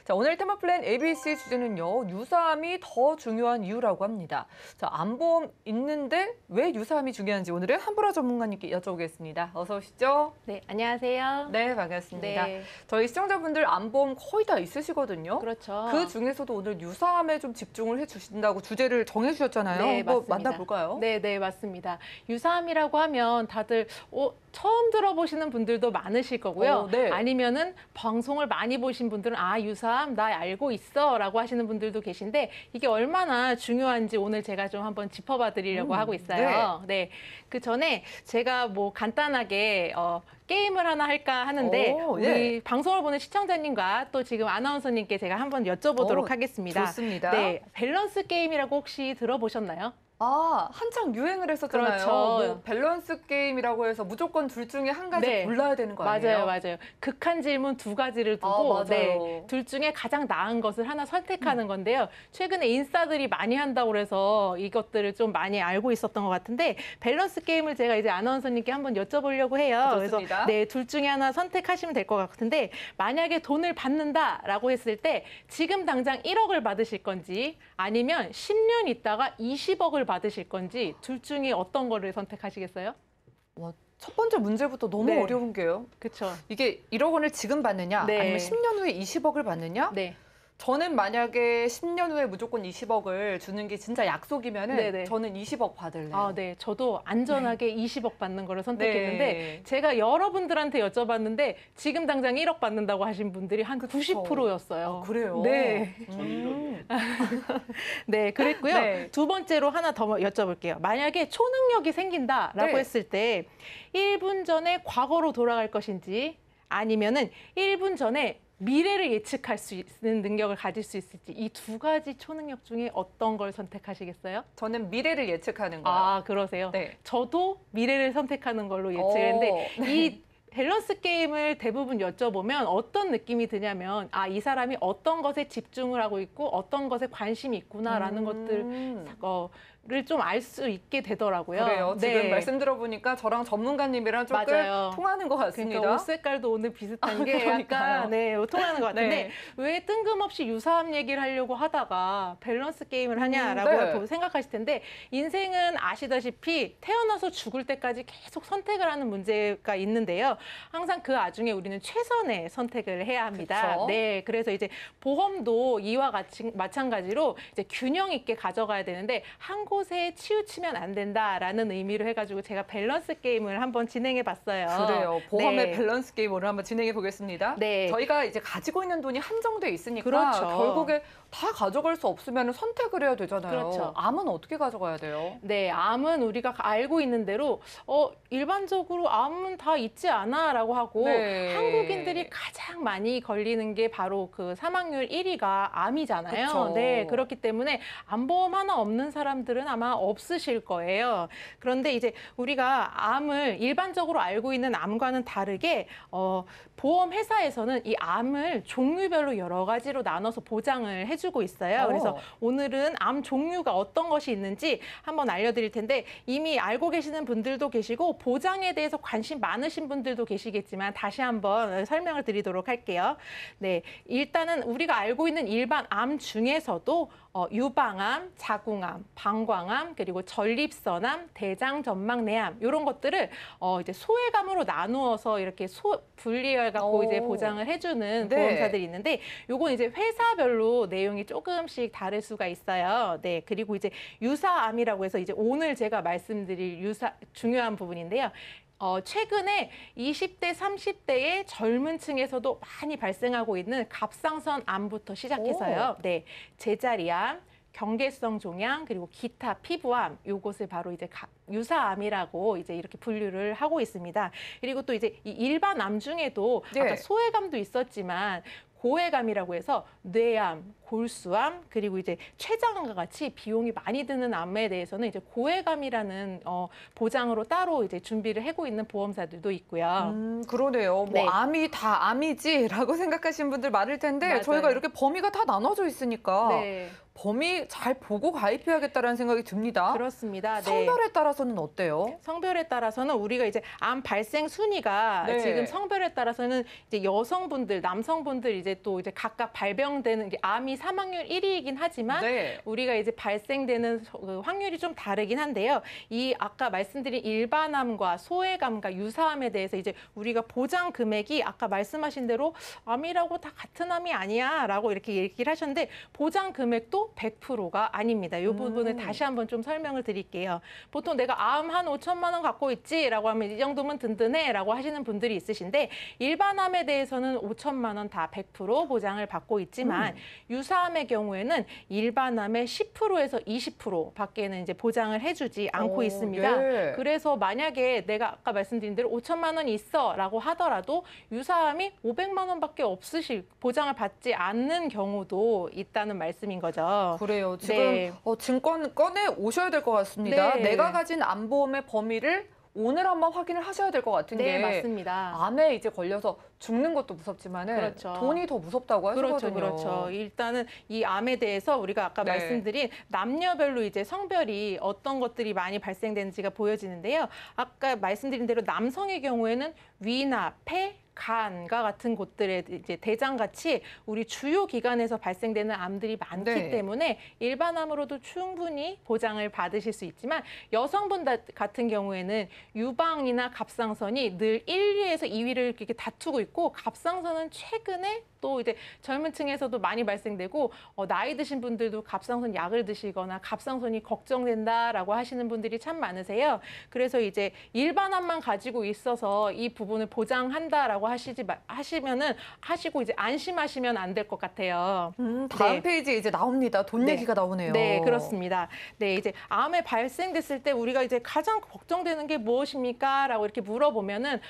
자, 오늘 테마 플랜 ABC 주제는요. 유사암이 더 중요한 이유라고 합니다. 자, 암보험 있는데 왜 유사암이 중요한지 오늘은 한보라 전문가님께 여쭤보겠습니다. 어서 오시죠. 네, 안녕하세요. 네, 반갑습니다. 네. 저희 시청자분들 암보험 거의 다 있으시거든요. 그렇죠. 그 중에서도 오늘 유사암에 좀 집중을 해주신다고 주제를 정해주셨잖아요. 네, 한번 맞습니다. 만나볼까요? 네, 맞습니다. 유사암이라고 하면 다들 처음 들어보시는 분들도 많으실 거고요. 네. 아니면은 방송을 많이 보신 분들은 유사암 나 알고 있어 라고 하시는 분들도 계신데 이게 얼마나 중요한지 오늘 제가 좀 한번 짚어봐 드리려고 하고 있어요. 네. 그 전에 제가 뭐 간단하게 게임을 하나 할까 하는데 우리 방송을 보는 시청자님과 또 지금 아나운서님께 제가 한번 여쭤보도록 하겠습니다. 좋습니다. 네, 밸런스 게임이라고 혹시 들어보셨나요? 한창 유행을 했었잖아요. 그렇죠. 뭐 밸런스 게임이라고 해서 무조건 둘 중에 한 가지 골라야 되는 거 아니에요? 맞아요. 극한 질문 두 가지를 두고 둘 중에 가장 나은 것을 하나 선택하는 건데요. 최근에 인싸들이 많이 한다고 해서 이것들을 좀 많이 알고 있었던 것 같은데 밸런스 게임을 제가 이제 아나운서님께 한번 여쭤보려고 해요. 좋습니다. 그래서 둘 중에 하나 선택하시면 될 것 같은데 만약에 돈을 받는다라고 했을 때 지금 당장 1억을 받으실 건지 아니면 10년 있다가 20억을 받으실 건지 둘 중에 어떤 거를 선택하시겠어요? 첫 번째 문제부터 너무 어려운 게요. 그렇죠. 이게 1억 원을 지금 받느냐 아니면 10년 후에 20억을 받느냐? 저는 만약에 10년 후에 무조건 20억을 주는 게 진짜 약속이면은 저는 20억 받을래요. 네, 저도 안전하게 20억 받는 거를 선택했는데 제가 여러분들한테 여쭤봤는데 지금 당장 1억 받는다고 하신 분들이 한 90%였어요. 그래요? 네. 네, 그랬고요. 두 번째로 하나 더 여쭤볼게요. 만약에 초능력이 생긴다라고 했을 때 1분 전에 과거로 돌아갈 것인지 아니면은 1분 전에 미래를 예측할 수 있는 능력을 가질 수 있을지 이 두 가지 초능력 중에 어떤 걸 선택하시겠어요? 저는 미래를 예측하는 거예요. 그러세요? 저도 미래를 선택하는 걸로 예측했는데 이 밸런스 게임을 대부분 여쭤보면 어떤 느낌이 드냐면 이 사람이 어떤 것에 집중을 하고 있고 어떤 것에 관심이 있구나라는 것들을 좀 알 수 있게 되더라고요. 그래요. 지금 말씀 들어보니까 저랑 전문가님이랑 조금 통하는 것 같습니다. 그러니까 옷 색깔도 오늘 비슷한 게 약간 통하는 것 같은데 왜 뜬금없이 유사암 얘기를 하려고 하다가 밸런스 게임을 하냐라고 생각하실 텐데 인생은 아시다시피 태어나서 죽을 때까지 계속 선택을 하는 문제가 있는데요. 항상 그 와중에 우리는 최선의 선택을 해야 합니다. 그쵸? 그래서 이제 보험도 이와 같이 마찬가지로 이제 균형 있게 가져가야 되는데 한 곳에 치우치면 안 된다라는 의미로 해가지고 제가 밸런스 게임을 한번 진행해 봤어요. 그래요. 보험의 밸런스 게임 오늘 한번 진행해 보겠습니다. 저희가 이제 가지고 있는 돈이 한정돼 있으니까 결국에 다 가져갈 수 없으면 선택을 해야 되잖아요. 암은 어떻게 가져가야 돼요? 암은 우리가 알고 있는 대로 일반적으로 암은 다 있지 않아라고 하고 한국인들이 가장 많이 걸리는 게 바로 그 사망률 1위가 암이잖아요. 그렇기 때문에 암보험 하나 없는 사람들은 아마 없으실 거예요. 그런데 이제 우리가 암을 일반적으로 알고 있는 암과는 다르게 보험 회사에서는 이 암을 종류별로 여러 가지로 나눠서 보장을 해주고 있어요. 그래서 오늘은 암 종류가 어떤 것이 있는지 한번 알려드릴 텐데 이미 알고 계시는 분들도 계시고 보장에 대해서 관심 많으신 분들도 계시겠지만 다시 한번 설명을 드리도록 할게요. 일단은 우리가 알고 있는 일반 암 중에서도 유방암, 자궁암, 방광암, 그리고 전립선암, 대장전망내암 이런 것들을 이제 소외감으로 나누어서 이렇게 분리해갖고 이제 보장을 해주는 보험사들이 있는데 요건 이제 회사별로 내용이 조금씩 다를 수가 있어요. 그리고 이제 유사암이라고 해서 이제 오늘 제가 말씀드릴 중요한 부분인데요. 최근에 20대, 30대의 젊은 층에서도 많이 발생하고 있는 갑상선 암부터 시작해서요. 제자리암, 경계성 종양, 그리고 기타 피부암, 요것을 바로 이제 유사암이라고 이제 이렇게 분류를 하고 있습니다. 그리고 또 이제 이 일반 암 중에도 아까 소외감도 있었지만 고해감이라고 해서 뇌암, 골수암, 그리고 이제 췌장암과 같이 비용이 많이 드는 암에 대해서는 이제 고해감이라는 보장으로 따로 이제 준비를 하고 있는 보험사들도 있고요. 그러네요. 뭐 암이 다 암이지라고 생각하시는 분들 많을 텐데 저희가 이렇게 범위가 다 나눠져 있으니까 범위 잘 보고 가입해야겠다라는 생각이 듭니다. 그렇습니다. 네. 성별에 따라서는 어때요? 성별에 따라서는 우리가 이제 암 발생 순위가 네. 지금 성별에 따라서는 이제 여성분들, 남성분들 이제 또 이제 각각 발병되는 게 암이 사망률 1위이긴 하지만 네. 우리가 이제 발생되는 확률이 좀 다르긴 한데요. 이 아까 말씀드린 일반암과 소외암과 유사암에 대해서 이제 우리가 보장 금액이 아까 말씀하신 대로 암이라고 다 같은 암이 아니야라고 이렇게 얘기를 하셨는데 보장 금액도 100%가 아닙니다. 이 부분을 다시 한번 좀 설명을 드릴게요. 보통 내가 암 한 5천만 원 갖고 있지라고 하면 이 정도면 든든해라고 하시는 분들이 있으신데 일반암에 대해서는 5천만 원 다 100% 보장을 받고 있지만 유사암의 경우에는 일반암의 10%에서 20%밖에는 이제 보장을 해주지 않고 있습니다. 네. 그래서 만약에 내가 아까 말씀드린 대로 5천만 원이 있어라고 하더라도 유사암이 500만 원밖에 없으실 보장을 받지 않는 경우도 있다는 말씀인 거죠. 그래요. 지금 네. 증권 꺼내 오셔야 될 것 같습니다. 네. 내가 가진 암보험의 범위를 오늘 한번 확인을 하셔야 될 것 같은 게 맞습니다. 암에 이제 걸려서 죽는 것도 무섭지만은 그렇죠. 돈이 더 무섭다고 하시거든요. 그렇죠. 일단은 이 암에 대해서 우리가 아까 말씀드린 남녀별로 이제 성별이 어떤 것들이 많이 발생되는지가 보여지는데요. 아까 말씀드린 대로 남성의 경우에는 위나 폐, 간과 같은 곳들의 이제 대장같이 우리 주요 기관에서 발생되는 암들이 많기 때문에 일반암으로도 충분히 보장을 받으실 수 있지만 여성분 같은 경우에는 유방이나 갑상선이 늘 1위에서 2위를 이렇게 다투고 있고 갑상선은 최근에 또 이제 젊은 층에서도 많이 발생되고 나이 드신 분들도 갑상선 약을 드시거나 갑상선이 걱정된다라고 하시는 분들이 참 많으세요. 그래서 이제 일반암만 가지고 있어서 이 부분을 보장한다라고 하시면은 하시고 이제 안심하시면 안 될 것 같아요. 다음 페이지에 이제 나옵니다. 돈 얘기가 나오네요. 네, 그렇습니다. 네, 이제 암에 발생됐을 때 우리가 이제 가장 걱정되는 게 무엇입니까?라고 이렇게 물어보면은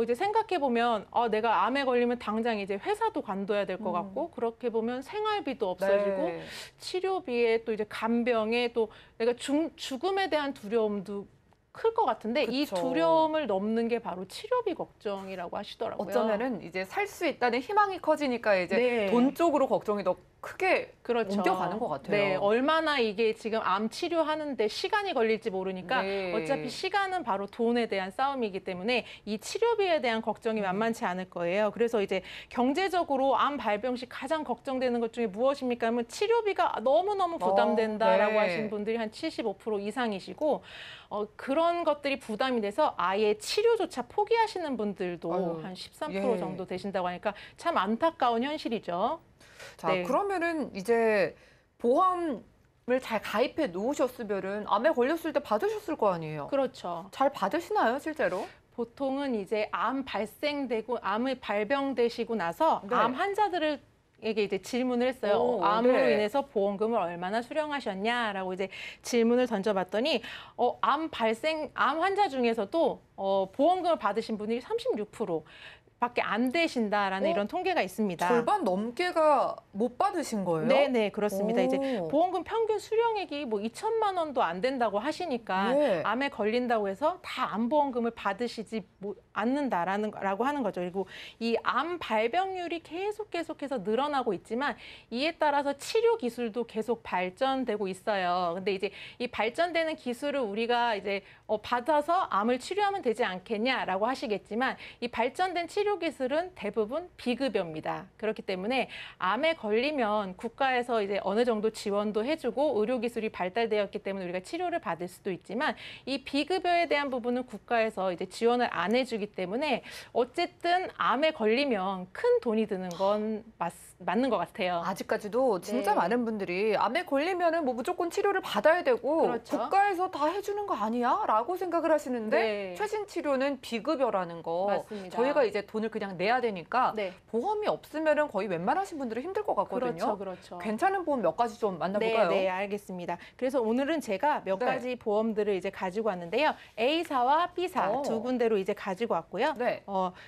이제 생각해 보면 내가 암에 걸리면 당장 이제 회사도 관둬야 될 것 같고 그렇게 보면 생활비도 없어지고 치료비에 또 이제 간병에 또 내가 죽음에 대한 두려움도 클 것 같은데 이 두려움을 넘는 게 바로 치료비 걱정이라고 하시더라고요. 어쩌면은 이제 살 수 있다는 희망이 커지니까 이제 돈 쪽으로 걱정이 더 크게 옮겨가는 것 같아요. 네, 얼마나 이게 지금 암 치료하는데 시간이 걸릴지 모르니까 어차피 시간은 바로 돈에 대한 싸움이기 때문에 이 치료비에 대한 걱정이 만만치 않을 거예요. 그래서 이제 경제적으로 암 발병 시 가장 걱정되는 것 중에 무엇입니까? 하면 치료비가 너무너무 부담된다라고 하시는 분들이 한 75% 이상이시고 그런 것들이 부담이 돼서 아예 치료조차 포기하시는 분들도 한 13% 정도 되신다고 하니까 참 안타까운 현실이죠. 자, 그러면은 이제 보험을 잘 가입해 놓으셨으면은 암에 걸렸을 때 받으셨을 거 아니에요? 그렇죠. 잘 받으시나요, 실제로? 보통은 이제 암을 발병되시고 나서 암 환자들을 에게 이제 질문을 했어요. 암으로 인해서 보험금을 얼마나 수령하셨냐라고 이제 질문을 던져봤더니 암 환자 중에서도 보험금을 받으신 분이 36%. 밖에 안 되신다라는 이런 통계가 있습니다. 절반 넘게가 못 받으신 거예요? 네, 그렇습니다. 이제 보험금 평균 수령액이 뭐 2천만 원도 안 된다고 하시니까 암에 걸린다고 해서 다 암보험금을 받으시지 않는다라고 하는 거죠. 그리고 이 암 발병률이 계속해서 늘어나고 있지만 이에 따라서 치료 기술도 계속 발전되고 있어요. 근데 이제 이 발전되는 기술을 우리가 이제 받아서 암을 치료하면 되지 않겠냐라고 하시겠지만 이 발전된 치료 기술은 대부분 비급여입니다. 그렇기 때문에 암에 걸리면 국가에서 이제 어느 정도 지원도 해주고 의료 기술이 발달되었기 때문에 우리가 치료를 받을 수도 있지만 이 비급여에 대한 부분은 국가에서 이제 지원을 안 해주기 때문에 어쨌든 암에 걸리면 큰 돈이 드는 건 맞는 것 같아요. 아직까지도 진짜 많은 분들이 암에 걸리면은 뭐 무조건 치료를 받아야 되고 국가에서 다 해주는 거 아니야? 라고 생각을 하시는데 최신 치료는 비급여라는 거. 맞습니다. 저희가 이제 돈을 그냥 내야 되니까 보험이 없으면은 거의 웬만하신 분들이 힘들 것 같거든요. 그렇죠. 괜찮은 보험 몇 가지 좀 만나볼까요? 네, 알겠습니다. 그래서 오늘은 제가 몇 가지 보험들을 이제 가지고 왔는데요. A사와 B사 두 군데로 이제 가지고 왔고요.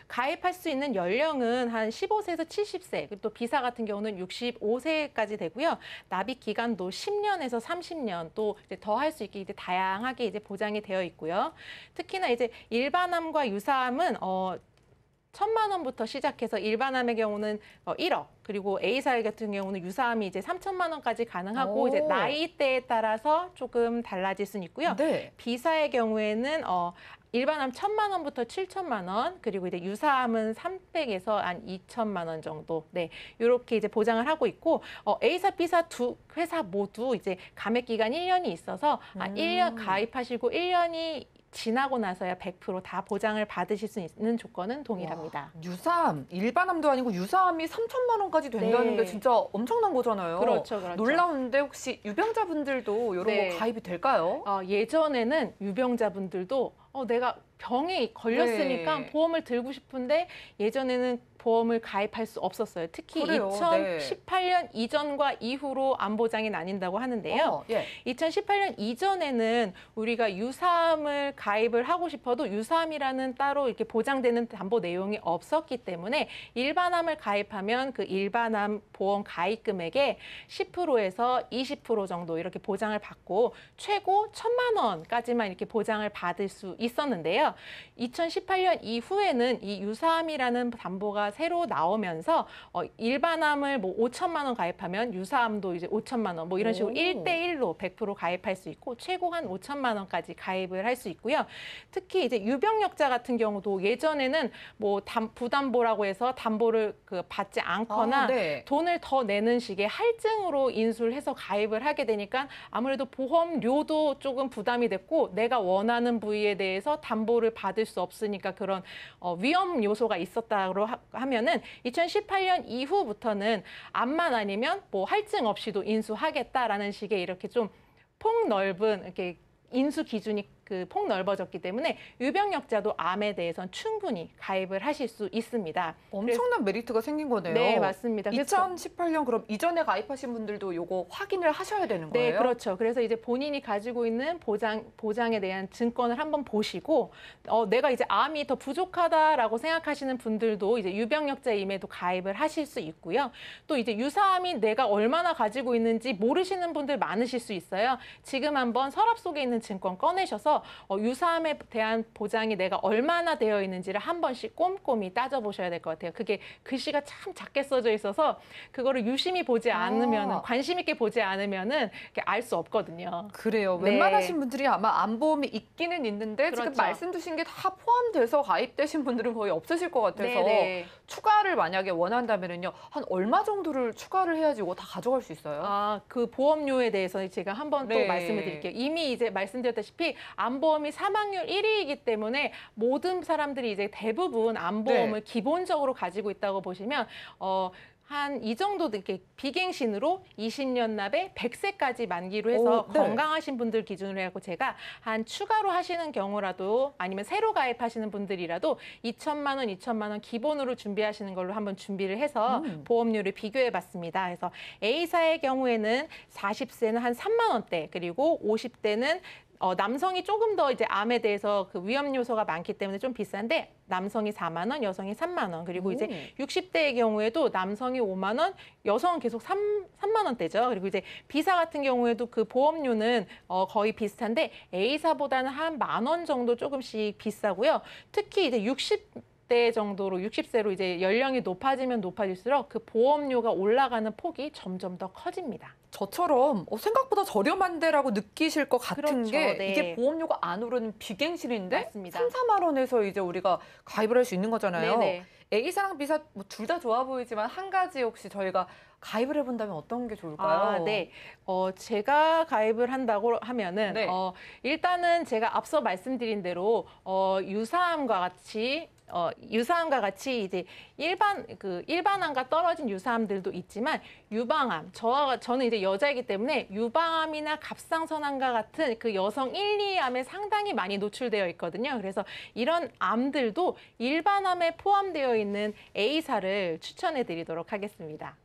가입할 수 있는 연령은 한 15세에서 70세, 그리고 또 B사 같은 경우는 65세까지 되고요. 납입 기간도 10년에서 30년 또 더 할 수 있게 이제 다양하게 이제 보장이 되어 있고요. 특히나 이제 일반암과 유사암은 1,000만 원부터 시작해서 일반암의 경우는 1억, 그리고 A사 같은 경우는 유사암이 이제 3천만 원까지 가능하고 이제 나이대에 따라서 조금 달라질 수는 있고요. 네. B사의 경우에는 일반암 1,000만 원부터 7천만 원, 그리고 이제 유사암은 300에서 한 2천만 원 정도, 네, 이렇게 이제 보장을 하고 있고, A사, B사 두 회사 모두 이제 감액 기간 1년이 있어서 1년 가입하시고 1년이 지나고 나서야 100% 다 보장을 받으실 수 있는 조건은 동일합니다. 와, 유사암, 일반암도 아니고 유사암이 3천만 원까지 된다는 게 진짜 엄청난 거잖아요. 그렇죠, 그렇죠. 놀라운데 혹시 유병자분들도 이런 거 가입이 될까요? 예전에는 유병자분들도 내가 병에 걸렸으니까 보험을 들고 싶은데 예전에는 보험을 가입할 수 없었어요. 특히 그래요? 2018년 이전과 이후로 암 보장이 나뉜다고 하는데요. 2018년 이전에는 우리가 유사암을 가입을 하고 싶어도 유사암이라는 따로 이렇게 보장되는 담보 내용이 없었기 때문에 일반암을 가입하면 그 일반암 보험 가입 금액의 10%에서 20% 정도 이렇게 보장을 받고 최고 1,000만 원까지만 이렇게 보장을 받을 수 있었는데요. 2018년 이후에는 이 유사암이라는 담보가 새로 나오면서 일반암을 뭐 5천만 원 가입하면 유사암도 이제 5천만 원 뭐 이런 식으로 1대1로 100% 가입할 수 있고 최고 한 5천만 원까지 가입을 할 수 있고요. 특히 이제 유병력자 같은 경우도 예전에는 뭐 부담보라고 해서 담보를 받지 않거나 돈을 더 내는 식의 할증으로 인수를 해서 가입을 하게 되니까 아무래도 보험료도 조금 부담이 됐고 내가 원하는 부위에 대해서 담보를 받을 수 없으니까 그런 위험 요소가 있었다고 하면은 2018년 이후부터는 암만 아니면 뭐 할증 없이도 인수하겠다라는 식의 이렇게 좀 폭넓은 이렇게 인수 기준이 폭넓어졌기 때문에 유병력자도 암에 대해서는 충분히 가입을 하실 수 있습니다. 엄청난 메리트가 생긴 거네요. 네, 맞습니다. 2018년 그럼 이전에 가입하신 분들도 요거 확인을 하셔야 되는 거예요? 네, 그렇죠. 그래서 이제 본인이 가지고 있는 보장에 대한 증권을 한번 보시고 내가 이제 암이 더 부족하다라고 생각하시는 분들도 이제 유병력자임에도 가입을 하실 수 있고요. 또 이제 유사암이 내가 얼마나 가지고 있는지 모르시는 분들 많으실 수 있어요. 지금 한번 서랍 속에 있는 증권 꺼내셔서 유사암에 대한 보장이 내가 얼마나 되어 있는지를 한 번씩 꼼꼼히 따져보셔야 될 것 같아요. 그게 글씨가 참 작게 써져 있어서 그거를 유심히 보지 않으면, 관심 있게 보지 않으면은 알 수 없거든요. 그래요. 웬만하신 분들이 아마 암보험이 있기는 있는데 지금 말씀 주신 게 다 포함돼서 가입되신 분들은 거의 없으실 것 같아서 추가를 만약에 원한다면은요, 한 얼마 정도를 추가를 해야지 이거 다 가져갈 수 있어요? 그 보험료에 대해서 제가 한번 또 말씀을 드릴게요. 이미 이제 말씀드렸다시피 암보험이 사망률 1위이기 때문에 모든 사람들이 이제 대부분 암보험을 기본적으로 가지고 있다고 보시면 한 이 정도 이렇게 비갱신으로 20년 납에 100세까지 만기로 해서 건강하신 분들 기준으로 해갖고 제가 한 추가로 하시는 경우라도 아니면 새로 가입하시는 분들이라도 2천만 원, 2천만 원 기본으로 준비하시는 걸로 한번 준비를 해서 보험료를 비교해 봤습니다. 그래서 A사의 경우에는 40세는 한 3만 원대, 그리고 50대는 남성이 조금 더 이제 암에 대해서 그 위험 요소가 많기 때문에 좀 비싼데 남성이 4만 원, 여성이 3만 원. 그리고 이제 60대의 경우에도 남성이 5만 원, 여성은 계속 3만 원대죠. 그리고 이제 B사 같은 경우에도 그 보험료는 거의 비슷한데 A사보다는 한 10,000원 정도 조금씩 비싸고요. 특히 이제 60대 정도로 60세로 이제 연령이 높아지면 높아질수록 그 보험료가 올라가는 폭이 점점 더 커집니다. 저처럼 생각보다 저렴한데라고 느끼실 것 같은 게 이게 보험료가 안 오르는 비갱신인데 맞습니다. 3, 4만 원에서 이제 우리가 가입을 할 수 있는 거잖아요. A사랑 B사 뭐 둘 다 좋아 보이지만 한 가지 혹시 저희가 가입을 해본다면 어떤 게 좋을까요? 제가 가입을 한다고 하면은 일단은 제가 앞서 말씀드린 대로 유사암과 같이 이제 일반암과 떨어진 유사암들도 있지만 유방암, 저는 이제 여자이기 때문에 유방암이나 갑상선암과 같은 그 여성 1, 2암에 상당히 많이 노출되어 있거든요. 그래서 이런 암들도 일반암에 포함되어 있는 A사를 추천해 드리도록 하겠습니다.